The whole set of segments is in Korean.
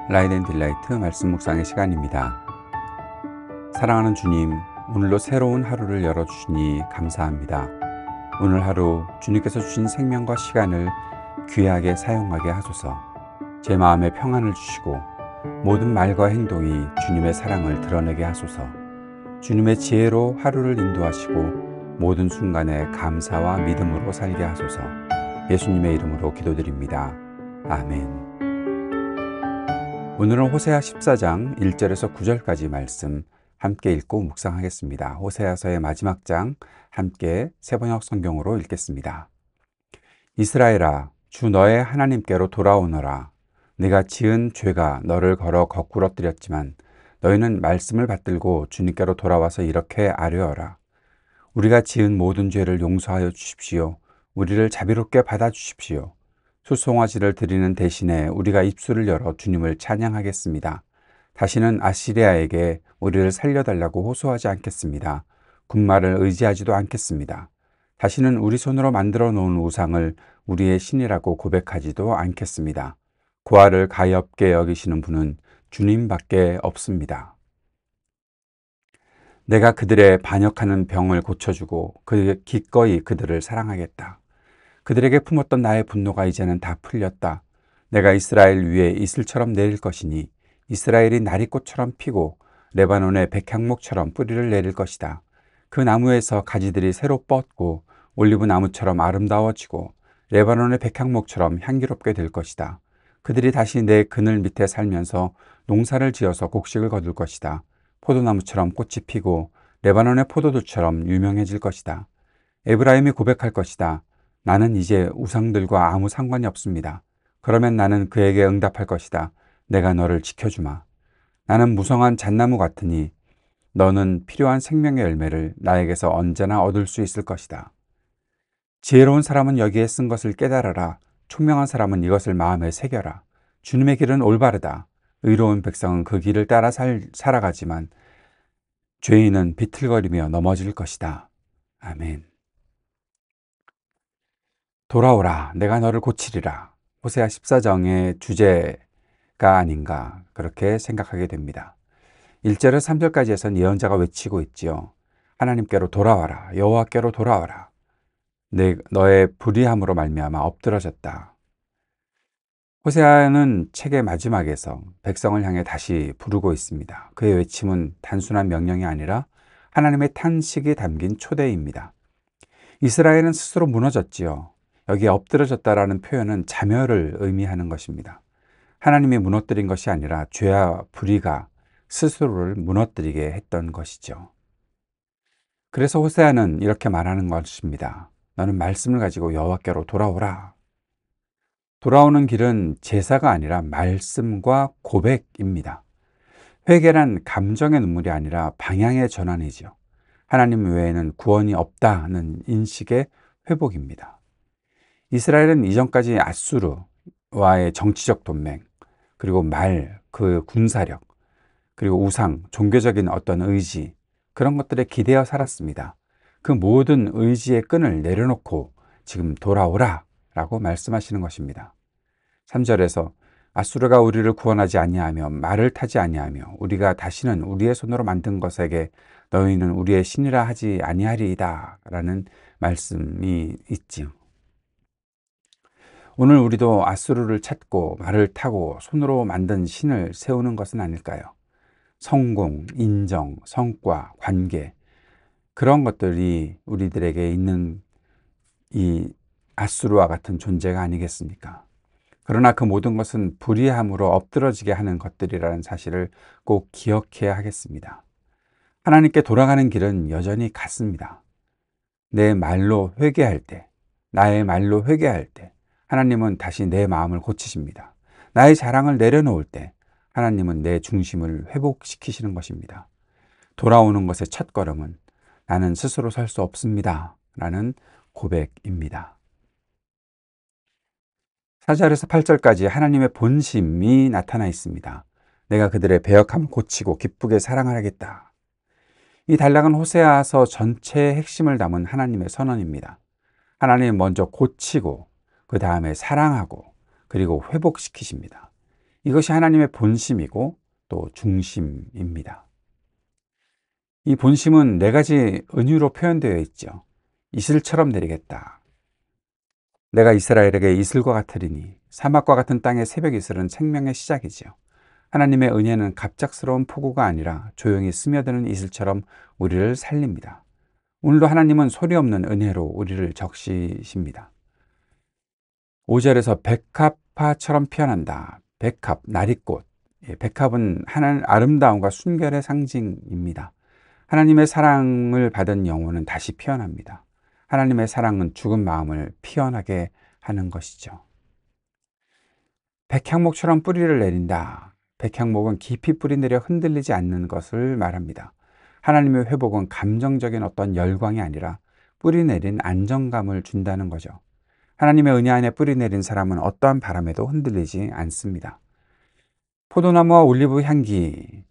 라이트 앤 딜라이트 말씀 묵상의 시간입니다. 사랑하는 주님, 오늘도 새로운 하루를 열어주시니 감사합니다. 오늘 하루 주님께서 주신 생명과 시간을 귀하게 사용하게 하소서. 제 마음에 평안을 주시고 모든 말과 행동이 주님의 사랑을 드러내게 하소서. 주님의 지혜로 하루를 인도하시고 모든 순간에 감사와 믿음으로 살게 하소서. 예수님의 이름으로 기도드립니다. 아멘. 오늘은 호세아 14장 1절에서 9절까지 말씀 함께 읽고 묵상하겠습니다. 호세아서의 마지막 장 함께 새번역 성경으로 읽겠습니다. 이스라엘아, 주 너의 하나님께로 돌아오너라. 네가 지은 죄가 너를 걸어 거꾸러뜨렸지만 너희는 말씀을 받들고 주님께로 돌아와서 이렇게 아뢰어라. 우리가 지은 모든 죄를 용서하여 주십시오. 우리를 자비롭게 받아주십시오. 수송아지를 드리는 대신에 우리가 입술을 열어 주님을 찬양하겠습니다. 다시는 아시리아에게 우리를 살려달라고 호소하지 않겠습니다. 군마를 의지하지도 않겠습니다. 다시는 우리 손으로 만들어 놓은 우상을 우리의 신이라고 고백하지도 않겠습니다. 고아를 가엾게 여기시는 분은 주님밖에 없습니다. 내가 그들의 반역하는 병을 고쳐주고 기꺼이 그들을 사랑하겠다. 그들에게 품었던 나의 분노가 이제는 다 풀렸다. 내가 이스라엘 위에 이슬처럼 내릴 것이니 이스라엘이 나리꽃처럼 피고 레바논의 백향목처럼 뿌리를 내릴 것이다. 그 나무에서 가지들이 새로 뻗고 올리브 나무처럼 아름다워지고 레바논의 백향목처럼 향기롭게 될 것이다. 그들이 다시 내 그늘 밑에 살면서 농사를 지어서 곡식을 거둘 것이다. 포도나무처럼 꽃이 피고 레바논의 포도주처럼 유명해질 것이다. 에브라임이 고백할 것이다. 나는 이제 우상들과 아무 상관이 없습니다. 그러면 나는 그에게 응답할 것이다. 내가 너를 지켜주마. 나는 무성한 잣나무 같으니 너는 필요한 생명의 열매를 나에게서 언제나 얻을 수 있을 것이다. 지혜로운 사람은 여기에 쓴 것을 깨달아라. 총명한 사람은 이것을 마음에 새겨라. 주님의 길은 올바르다. 의로운 백성은 그 길을 따라 살아가지만 죄인은 비틀거리며 넘어질 것이다. 아멘. 돌아오라, 내가 너를 고치리라. 호세아 14장의 주제가 아닌가 그렇게 생각하게 됩니다. 1절에서 3절까지에선 예언자가 외치고 있지요. 하나님께로 돌아와라. 여호와께로 돌아와라. 너의 불의함으로 말미암아 엎드러졌다. 호세아는 책의 마지막에서 백성을 향해 다시 부르고 있습니다. 그의 외침은 단순한 명령이 아니라 하나님의 탄식이 담긴 초대입니다. 이스라엘은 스스로 무너졌지요. 여기에 엎드러졌다라는 표현은 자멸을 의미하는 것입니다. 하나님이 무너뜨린 것이 아니라 죄와 불의가 스스로를 무너뜨리게 했던 것이죠. 그래서 호세아는 이렇게 말하는 것입니다. 너는 말씀을 가지고 여호와께로 돌아오라. 돌아오는 길은 제사가 아니라 말씀과 고백입니다. 회개란 감정의 눈물이 아니라 방향의 전환이죠. 하나님 외에는 구원이 없다는 인식의 회복입니다. 이스라엘은 이전까지 아수르와의 정치적 동맹, 그리고 그 군사력, 그리고 우상, 종교적인 어떤 의지, 그런 것들에 기대어 살았습니다. 그 모든 의지의 끈을 내려놓고 지금 돌아오라 라고 말씀하시는 것입니다. 3절에서 아수르가 우리를 구원하지 아니하며 말을 타지 아니하며 우리가 다시는 우리의 손으로 만든 것에게 너희는 우리의 신이라 하지 아니하리이다 라는 말씀이 있지요. 오늘 우리도 아수르를 찾고 말을 타고 손으로 만든 신을 세우는 것은 아닐까요? 성공, 인정, 성과, 관계, 그런 것들이 우리들에게 있는 이 아수르와 같은 존재가 아니겠습니까? 그러나 그 모든 것은 불의함으로 엎드러지게 하는 것들이라는 사실을 꼭 기억해야 하겠습니다. 하나님께 돌아가는 길은 여전히 같습니다. 내 말로 회개할 때, 나의 말로 회개할 때 하나님은 다시 내 마음을 고치십니다. 나의 자랑을 내려놓을 때 하나님은 내 중심을 회복시키시는 것입니다. 돌아오는 것의 첫걸음은 나는 스스로 설 수 없습니다 라는 고백입니다. 4절에서 8절까지 하나님의 본심이 나타나 있습니다. 내가 그들의 배역함을 고치고 기쁘게 사랑하겠다. 이 단락은 호세아서 전체의 핵심을 담은 하나님의 선언입니다. 하나님은 먼저 고치고 그 다음에 사랑하고 그리고 회복시키십니다. 이것이 하나님의 본심이고 또 중심입니다. 이 본심은 네 가지 은유로 표현되어 있죠. 이슬처럼 내리겠다. 내가 이스라엘에게 이슬과 같으리니 사막과 같은 땅의 새벽 이슬은 생명의 시작이지요. 하나님의 은혜는 갑작스러운 폭우가 아니라 조용히 스며드는 이슬처럼 우리를 살립니다. 오늘도 하나님은 소리 없는 은혜로 우리를 적시십니다. 5절에서 백합화처럼 피어난다. 백합, 나리꽃. 백합은 하나님 아름다움과 순결의 상징입니다. 하나님의 사랑을 받은 영혼은 다시 피어납니다. 하나님의 사랑은 죽은 마음을 피어나게 하는 것이죠. 백향목처럼 뿌리를 내린다. 백향목은 깊이 뿌리 내려 흔들리지 않는 것을 말합니다. 하나님의 회복은 감정적인 어떤 열광이 아니라 뿌리 내린 안정감을 준다는 거죠. 하나님의 은혜 안에 뿌리 내린 사람은 어떠한 바람에도 흔들리지 않습니다. 포도나무와 올리브 향기,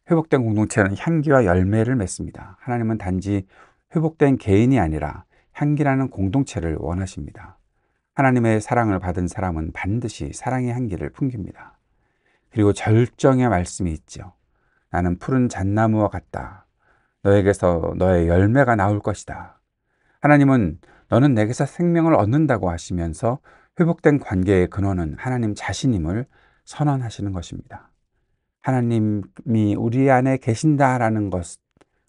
회복된 공동체는 향기와 열매를 맺습니다. 하나님은 단지 회복된 개인이 아니라 향기라는 공동체를 원하십니다. 하나님의 사랑을 받은 사람은 반드시 사랑의 향기를 풍깁니다. 그리고 절정의 말씀이 있죠. 나는 푸른 잣나무와 같다. 너에게서 너의 열매가 나올 것이다. 하나님은 너는 내게서 생명을 얻는다고 하시면서 회복된 관계의 근원은 하나님 자신임을 선언하시는 것입니다. 하나님이 우리 안에 계신다라는 것,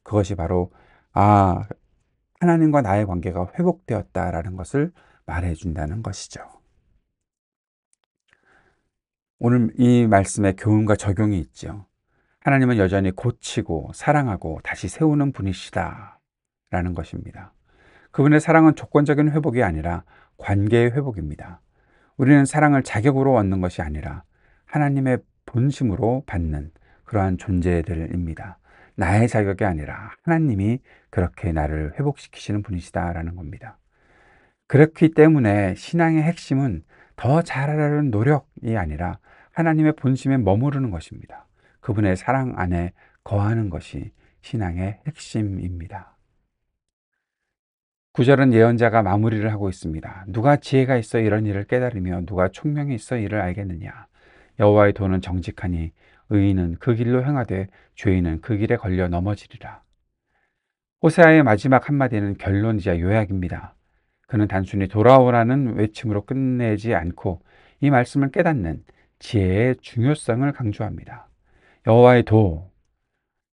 그것이 바로 하나님과 나의 관계가 회복되었다라는 것을 말해준다는 것이죠. 오늘 이 말씀에 교훈과 적용이 있죠. 하나님은 여전히 고치고 사랑하고 다시 세우는 분이시다 라는 것입니다. 그분의 사랑은 조건적인 회복이 아니라 관계의 회복입니다. 우리는 사랑을 자격으로 얻는 것이 아니라 하나님의 본심으로 받는 그러한 존재들입니다. 나의 자격이 아니라 하나님이 그렇게 나를 회복시키시는 분이시다라는 겁니다. 그렇기 때문에 신앙의 핵심은 더 잘하려는 노력이 아니라 하나님의 본심에 머무르는 것입니다. 그분의 사랑 안에 거하는 것이 신앙의 핵심입니다. 9절은 예언자가 마무리를 하고 있습니다. 누가 지혜가 있어 이런 일을 깨달으며 누가 총명이 있어 이를 알겠느냐. 여호와의 도는 정직하니 의인은 그 길로 행하되 죄인은 그 길에 걸려 넘어지리라. 호세아의 마지막 한마디는 결론이자 요약입니다. 그는 단순히 돌아오라는 외침으로 끝내지 않고 이 말씀을 깨닫는 지혜의 중요성을 강조합니다. 여호와의 도,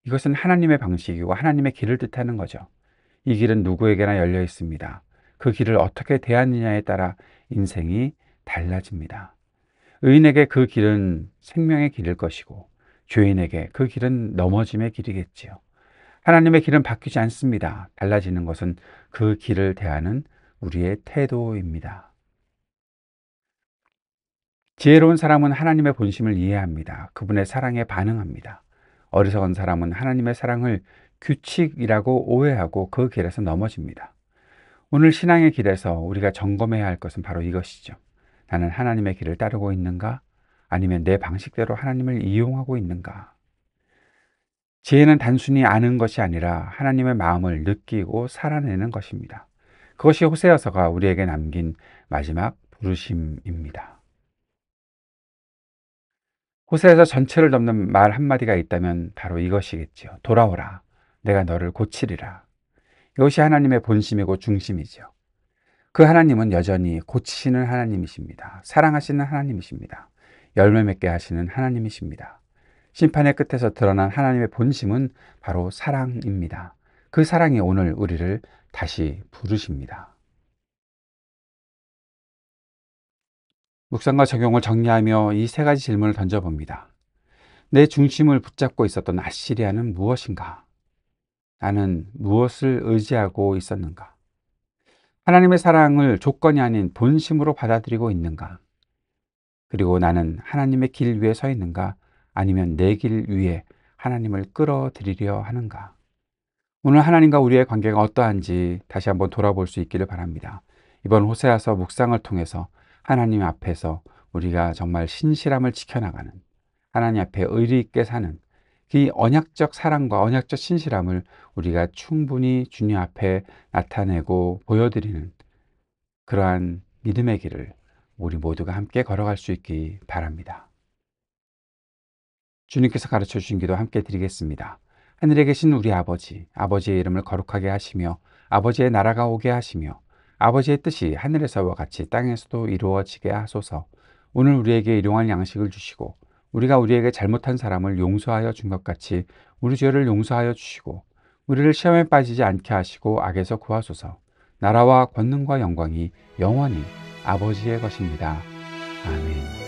이것은 하나님의 방식이고 하나님의 길을 뜻하는 거죠. 이 길은 누구에게나 열려 있습니다. 그 길을 어떻게 대하느냐에 따라 인생이 달라집니다. 의인에게 그 길은 생명의 길일 것이고 죄인에게 그 길은 넘어짐의 길이겠지요. 하나님의 길은 바뀌지 않습니다. 달라지는 것은 그 길을 대하는 우리의 태도입니다. 지혜로운 사람은 하나님의 본심을 이해합니다. 그분의 사랑에 반응합니다. 어리석은 사람은 하나님의 사랑을 규칙이라고 오해하고 그 길에서 넘어집니다. 오늘 신앙의 길에서 우리가 점검해야 할 것은 바로 이것이죠. 나는 하나님의 길을 따르고 있는가? 아니면 내 방식대로 하나님을 이용하고 있는가? 지혜는 단순히 아는 것이 아니라 하나님의 마음을 느끼고 살아내는 것입니다. 그것이 호세아서가 우리에게 남긴 마지막 부르심입니다. 호세아서 전체를 덮는 말 한마디가 있다면 바로 이것이겠죠. 돌아오라. 내가 너를 고치리라. 이것이 하나님의 본심이고 중심이죠. 그 하나님은 여전히 고치시는 하나님이십니다. 사랑하시는 하나님이십니다. 열매 맺게 하시는 하나님이십니다. 심판의 끝에서 드러난 하나님의 본심은 바로 사랑입니다. 그 사랑이 오늘 우리를 다시 부르십니다. 묵상과 적용을 정리하며 이 세 가지 질문을 던져봅니다. 내 중심을 붙잡고 있었던 아시리아는 무엇인가? 나는 무엇을 의지하고 있었는가? 하나님의 사랑을 조건이 아닌 본심으로 받아들이고 있는가? 그리고 나는 하나님의 길 위에 서 있는가? 아니면 내 길 위에 하나님을 끌어들이려 하는가? 오늘 하나님과 우리의 관계가 어떠한지 다시 한번 돌아볼 수 있기를 바랍니다. 이번 호세아서 묵상을 통해서 하나님 앞에서 우리가 정말 신실함을 지켜나가는, 하나님 앞에 의리 있게 사는 이 언약적 사랑과 언약적 신실함을 우리가 충분히 주님 앞에 나타내고 보여드리는 그러한 믿음의 길을 우리 모두가 함께 걸어갈 수 있기 바랍니다. 주님께서 가르쳐 주신 기도 함께 드리겠습니다. 하늘에 계신 우리 아버지, 아버지의 이름을 거룩하게 하시며 아버지의 나라가 오게 하시며 아버지의 뜻이 하늘에서와 같이 땅에서도 이루어지게 하소서. 오늘 우리에게 일용할 양식을 주시고 우리가 우리에게 잘못한 사람을 용서하여 준 것 같이 우리 죄를 용서하여 주시고 우리를 시험에 빠지지 않게 하시고 악에서 구하소서. 나라와 권능과 영광이 영원히 아버지의 것입니다. 아멘.